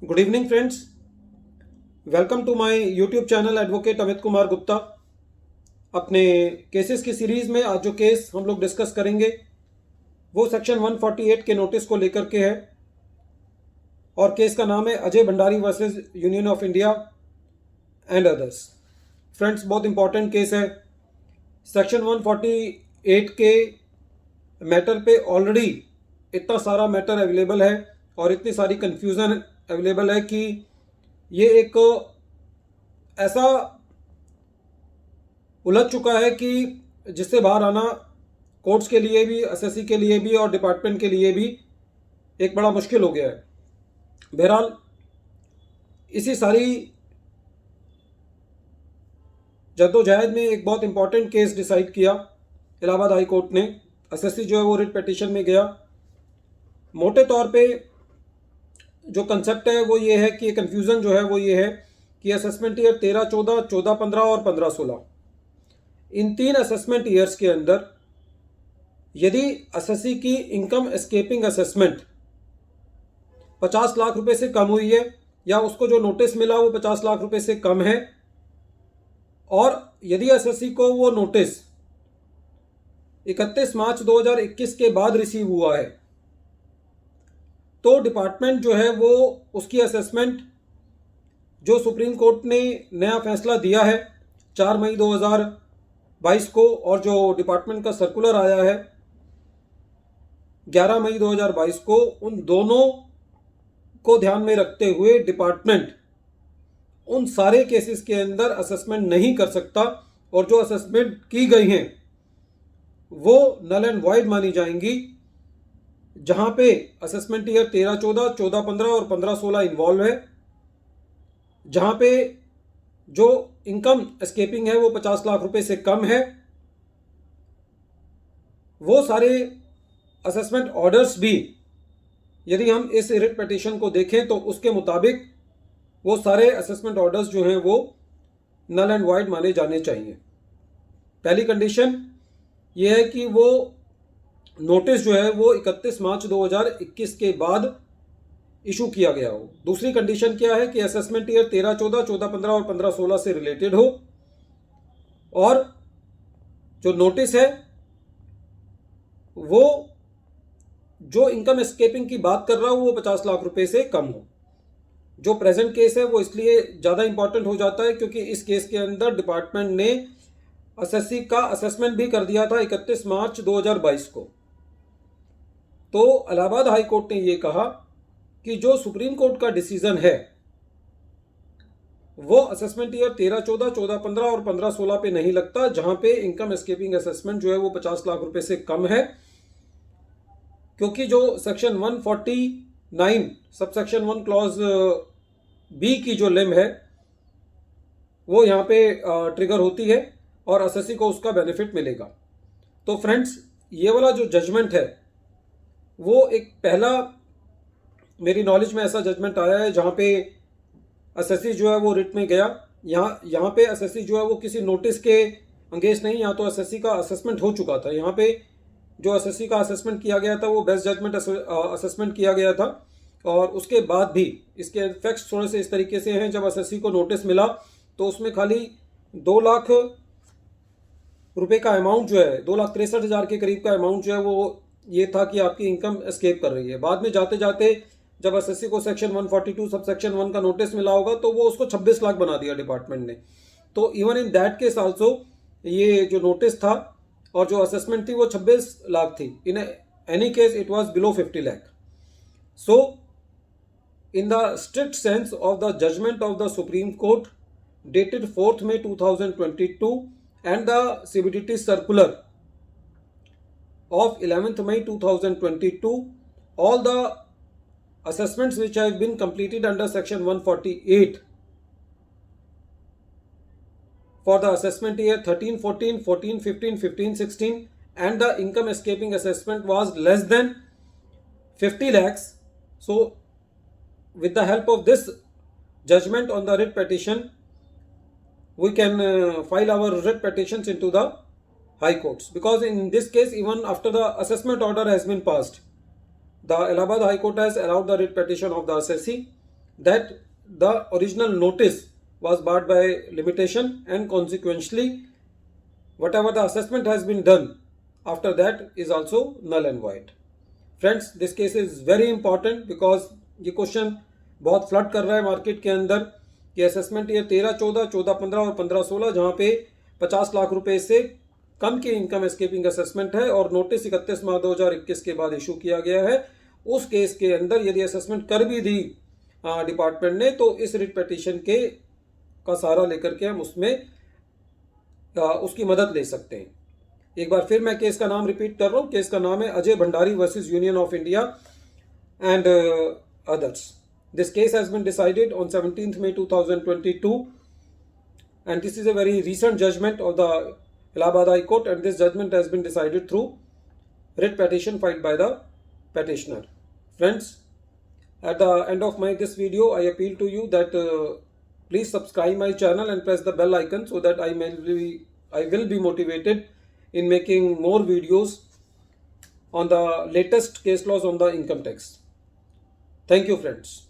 Good evening friends, welcome to my YouTube channel advocate Amit Kumar Gupta. अपने cases की series में आज जो केस हम लोग डिस्कस करेंगे वो सेक्शन 148 के नोटिस को लेकर के है और केस का नाम है Ajay Bhandari versus union of India and others. Friends, बहुत इंपॉर्टेंट केस है। सेक्शन 148 के मैटर पे ऑलरेडी इतना सारा मैटर अवेलेबल है और इतनी सारी कन्फ्यूज़न अवेलेबल है कि ये एक ऐसा उलझ चुका है कि जिससे बाहर आना कोर्ट्स के लिए भी, एसएससी के लिए भी और डिपार्टमेंट के लिए भी एक बड़ा मुश्किल हो गया है। बहरहाल इसी सारी जद्दोजहद में एक बहुत इंपॉर्टेंट केस डिसाइड किया इलाहाबाद हाई कोर्ट ने। एसएससी जो है वो रिट पिटीशन में गया। मोटे तौर पे जो कंसेप्ट है वो ये है कि कन्फ्यूज़न जो है वो ये है कि असेसमेंट ईयर 13-14, 14-15 और 15-16, इन तीन असेसमेंट ईयर्स के अंदर यदि एसएससी की इनकम एस्केपिंग असेसमेंट 50 लाख रुपए से कम हुई है या उसको जो नोटिस मिला वो 50 लाख रुपए से कम है, और यदि एसएससी को वो नोटिस 31 मार्च 2021 के बाद रिसीव हुआ है, तो डिपार्टमेंट जो है वो उसकी असेसमेंट जो सुप्रीम कोर्ट ने नया फैसला दिया है 4 मई 2022 को, और जो डिपार्टमेंट का सर्कुलर आया है 11 मई 2022 को, उन दोनों को ध्यान में रखते हुए डिपार्टमेंट उन सारे केसेस के अंदर असेसमेंट नहीं कर सकता, और जो असेसमेंट की गई हैं वो नल एंड वाइड मानी जाएंगी, जहां पे असेसमेंट ईयर 13-14, 14-15 और 15-16 इन्वॉल्व है, जहां पे जो इनकम एस्केपिंग है वो 50 लाख रुपए से कम है। वो सारे असेसमेंट ऑर्डर्स भी यदि हम इस रिट पिटीशन को देखें तो उसके मुताबिक वो सारे असेसमेंट ऑर्डर्स जो हैं वो नल एंड वाइड माने जाने चाहिए। पहली कंडीशन ये है कि वो नोटिस जो है वो 31 मार्च 2021 के बाद इशू किया गया हो। दूसरी कंडीशन क्या है कि असेसमेंट ईयर 13-14, 14-15 और 15-16 से रिलेटेड हो, और जो नोटिस है वो जो इनकम एस्केपिंग की बात कर रहा हूं वो 50 लाख रुपए से कम हो। जो प्रेजेंट केस है वो इसलिए ज़्यादा इंपॉर्टेंट हो जाता है क्योंकि इस केस के अंदर डिपार्टमेंट ने एसएससी का असेसमेंट भी कर दिया था 31 मार्च 2022 को। तो इलाहाबाद हाई कोर्ट ने ये कहा कि जो सुप्रीम कोर्ट का डिसीजन है वो असेसमेंट ईयर 13-14, 14-15 और 15-16 पे नहीं लगता, जहां पे इनकम एस्केपिंग असेसमेंट जो है वो 50 लाख रुपए से कम है, क्योंकि जो section 149 sub section 1 clause B की जो लिम है वो यहाँ पे ट्रिगर होती है और एसएससी को उसका बेनिफिट मिलेगा। तो फ्रेंड्स, ये वाला जो जजमेंट है वो एक पहला मेरी नॉलेज में ऐसा जजमेंट आया है जहाँ पे एसएससी जो है वो रिट में गया। यहाँ पे एसएससी जो है वो किसी नोटिस के अंगेंस्ट नहीं, यहाँ तो एसएससी का असेसमेंट हो चुका था। यहाँ पे जो एसएससी का असेसमेंट किया गया था वो बेस्ट जजमेंट असेसमेंट किया गया था, और उसके बाद भी इसके फैक्ट्स थोड़े से इस तरीके से हैं। जब एसएससी को नोटिस मिला तो उसमें खाली 2 लाख रुपए का अमाउंट जो है, 2,63,000 के करीब का अमाउंट जो है वो ये था कि आपकी इनकम एस्केप कर रही है। बाद में जाते जाते जब एसएससी को सेक्शन 142 सब सेक्शन 1 का नोटिस मिला होगा तो वो उसको 26 लाख बना दिया डिपार्टमेंट ने। तो even in that case also ये जो नोटिस था और जो असेसमेंट थी वो 26 लाख थी। In any case it was below 50 lakh. So in the strict sense of the judgement of the supreme court dated 4th May 2022 and the CBDT circular of 11th May 2022, all the assessments which have been completed under section 148 for the assessment year 13-14, 14-15, 15-16 and the income escaping assessment was less than 50 lakhs. So with the help of this judgment on the writ petition, we can file our writ petitions into the high courts, because in this case even after the assessment order has been passed, the Allahabad High Court has allowed the writ petition of the assessee that the original notice was barred by limitation, and consequently whatever the assessment has been done after that is also null and void. Friends, this case is very important because ये question बहुत flood कर रहा है market के अंदर कि assessment year 13-14, 14-15 और 15-16 जहाँ पे 50 लाख रुपए से कम की इनकम एस्केपिंग असेसमेंट है और नोटिस 31 मार्च 2021 के बाद इशू किया गया है, उस केस के अंदर यदि असेसमेंट कर भी दी डिपार्टमेंट ने तो इस रिट पिटीशन के का सहारा लेकर के हम उसमें उसकी मदद ले सकते हैं। एक बार फिर मैं केस का नाम रिपीट कर रहा हूँ। केस का नाम है Ajay Bhandari versus union of India and others. This case has been decided on 17th May 2022 and this is a very recent judgment of the Allahabad High Court, and this judgment has been decided through writ petition filed by the petitioner. Friends, at the end of this video I appeal to you that please subscribe my channel and press the bell icon so that I will be motivated in making more videos on the latest case laws on the income tax. Thank you, friends.